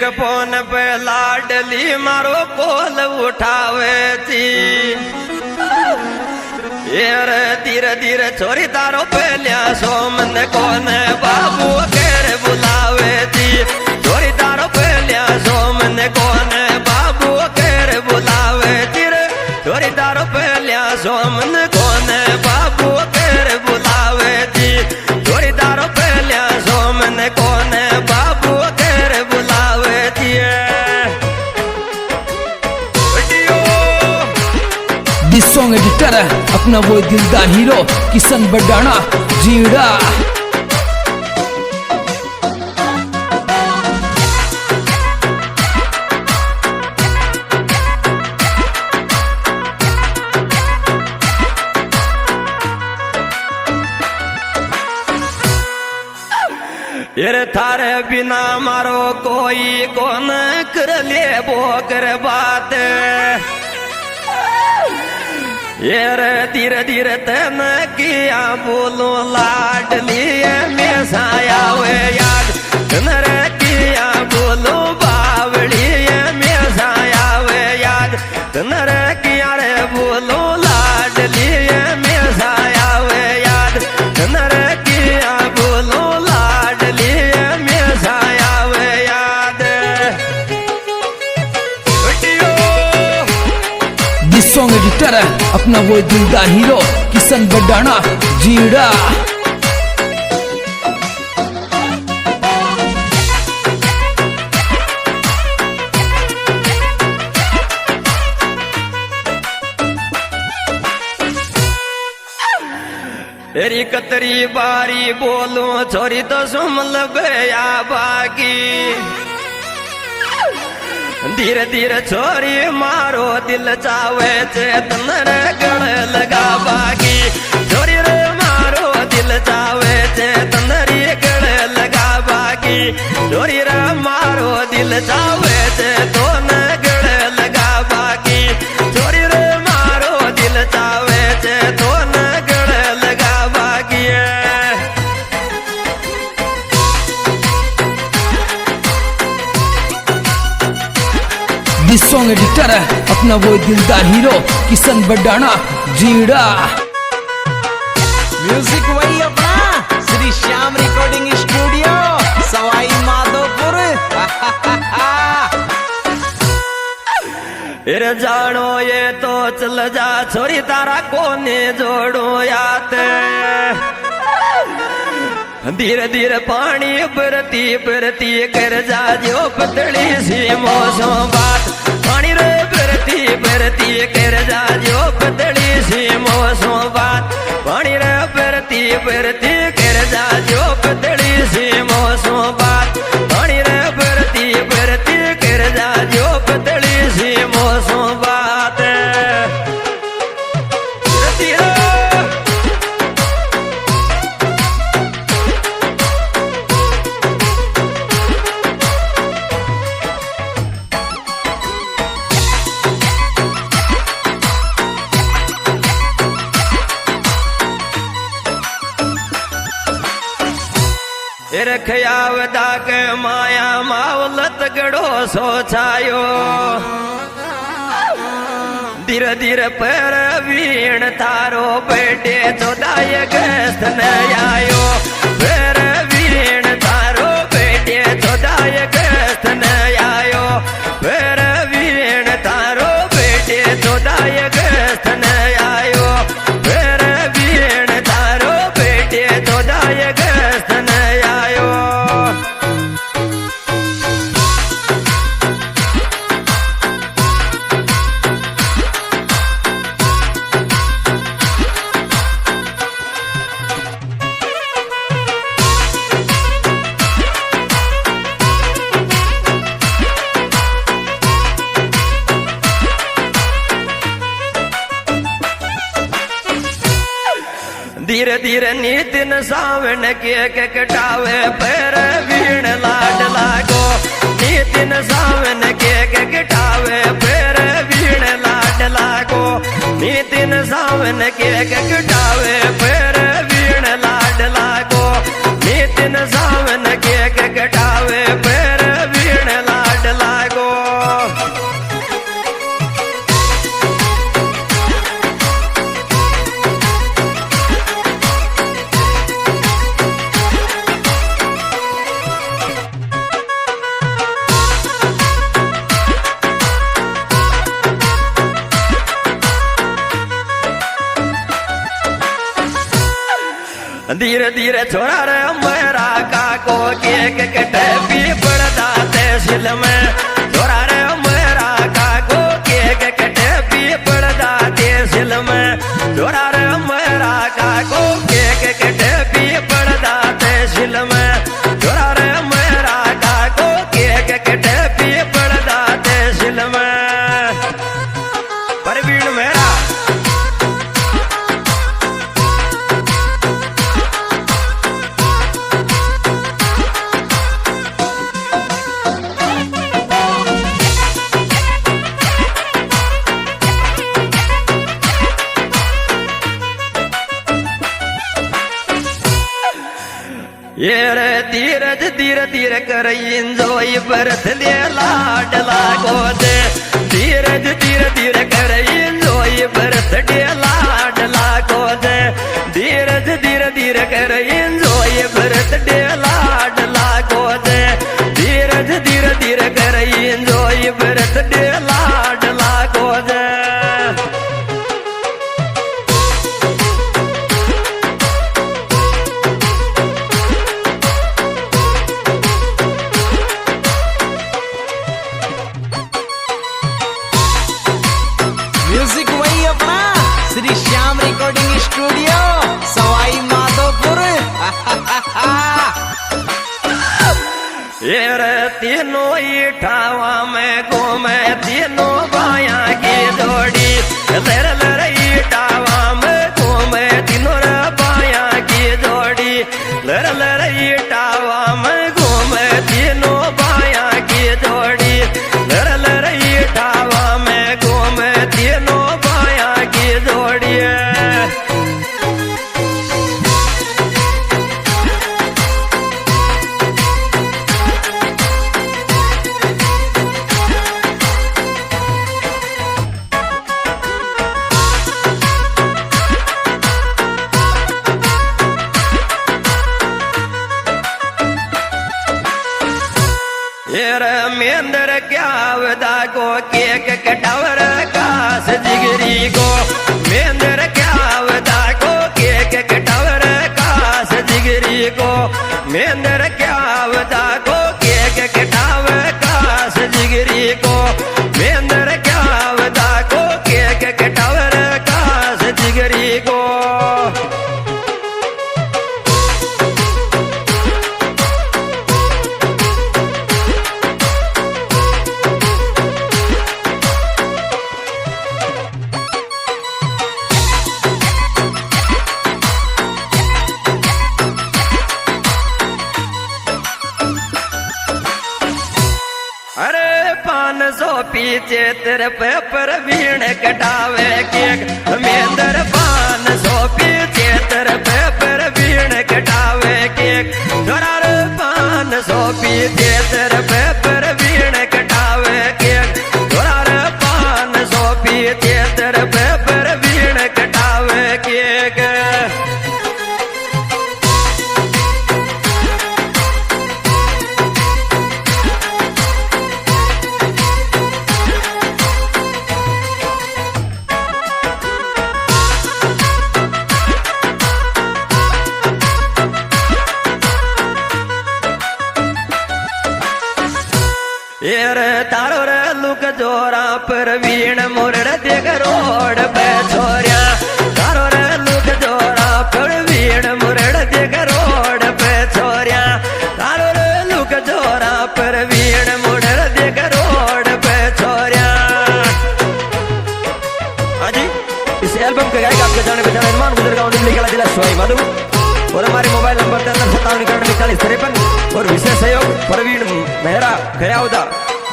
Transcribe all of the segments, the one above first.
एक फोन पे लाडली मारो कॉल उठावे थी। रे धीरे धीरे छोरी तारो पहलिया सोमन कोन बाबू केर बुलावे थी। छोरी तारो पहलिया सोमन कोन बाबू केर बुलावे थी। रे छोरी तारो पहलिया सोमन कोन बाबू केर बुलावे थी। छोरी तारो पहलिया सोमन कोन बाबू केर बुलावे थी। दिस सॉन्ग एडिटर है अपना वो दिलदार हीरो किशन बडाना जीड़ा। रे थारे बिना मारो कोई कौन कर ले बोकर बात। रे धीरे धीरे तन किया बोलो लाडली में साया वे याद। रे किया बोलो बावली में साया वे याद। रे किया रे बोलो लाडली में साया वे याद। रे किया बोलो लाडली में साया वे याद। दिस सॉन्ग एडिटर है अपना वो दिलदार हीरो किशन बडाना जीड़ा। तेरी कतरी बारी बोलू छोरी तो सुमल गया बाकी। धीरे धीरे छोरी मारो दिल चावे चेतन रे गल लगा बागी। छोरी रे मारो दिल चावे चेतन रे गल लगा बागी। छोरी रे मारो दिल चावे चेतन गल लगा बागी। छोरी रे मारो दिल चावे चेतन गल लगा बागी। दिस सॉन्ग एडिटर है अपना वो दिलदार हीरो किशन बडाना जीड़ा। म्यूजिक वही अपना श्री श्याम रिकॉर्डिंग स्टूडियो सवाई माधोपुर। रे जानो ये तो चल जा छोरी तारा कोने जोड़ो याद। धीरे धीरे पानी बरती बरती कर जा जो पतली सी मौसम बात। पानी रे बरती बरती कर जा जो पतली सी मौसम बात। पानी रे बरती बरती कर जा जो पतली सी मौसम बात। पानी रे बरती बरती कर जा जो पतली सी मौसम बात। रखयावदा के माया मावलत गड़ो सोचायो। धीरे धीरे पर वीण तारो बेटे चौदाय गस्त न आयो। पर वीण तारो बेटे चौदाय गस्त न आयो। पर वीण तारो बेटे चौदाय गस्त न आयो। पर वीण तारो बेटे चौदाय गस्त न आयो। धीरे धीरे नितिन सावन के कटावे पर वीण लाड लागो। नितिन सावन के कटावे पर वीण लाड लागो। नितिन सावन के कटावे पर वीण लाड लागो। नितिन सावन के कटावे पर वीण लाड धीरे धीरे छोरा रे मेरा काको केक कटे पी पड़दा तहसील में छोरा रे मेरा काको केक कटे पी पड़दा तहसील में छोरा रे मेरा काको केक कटे पी पड़दा तहसील में छोरा रे मेरा काको केक कटे पी पड़दा तहसील में परवीन मेरा ये रे धीरज धीरे धीरे कर इंजॉय बरत ले लाड लागो दे धीरज धीरे धीरे कर इंजॉय बरत ले लाड लागो दे धीरज धीरे धीरे कर इंजॉय बरत ले लाड लागो दे धीरज धीरे धीरे कर इंजॉय बरत ले लाड लागो दे म्यूजिक वही अपना श्री श्याम रिकॉर्डिंग स्टूडियो सवाई माधोपुर। ये रे तीनों इठावा में घूमे तीनों बाया की जोड़ी लर लर इठावा में घूमे तीनों रे बाया की जोड़ी लर लर इठावा में घूमे तीनों बाया की जोड़ी लर लर इठावा में घूमे तीनों बाया की जोड़ी मेंदर क्या वदा को केक कटावर कास जिगरी को मेंदर क्या वदा को केक कटावर कास जिगरी को मेंदर क्या वदा को केक कटावर कास जिगरी को मेंदर क्या वदा को केक कटावर कास जिगरी को अरे 500 पीछे तेरे पेपर वीण कटावे केक मेंदर 500 पीछे तेरे पेपर वीण कटावे केक छोरा रे 500 पीछे तेरे पेपर वीण कटावे केक छोरा रे 500 पीछे तेरे पेपर वीण कटावे केक तारो रे लुक जोरा पर वीण मुरड़ देख रोड पे छोरिया तारो रे लुक जोरा पर वीण मुरड़ देख रोड पे छोरिया तारो रे लुक जोरा पर वीण मुरड़ देख रोड पे छोरिया। हाँ जी, इस एल्बम के गायक आपके जाने पहचाने इरमान गुजर गाँव दिल्ली का जिला सवाई माधोपुर और हमारे मोबाइल नंबर 57 और विशेष सहयोग प्रवीण मेहरा खयाउदा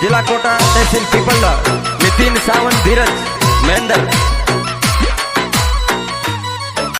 जिला कोटा तहसील पीपल्ला नितिन सावंत धीरज महेंद्र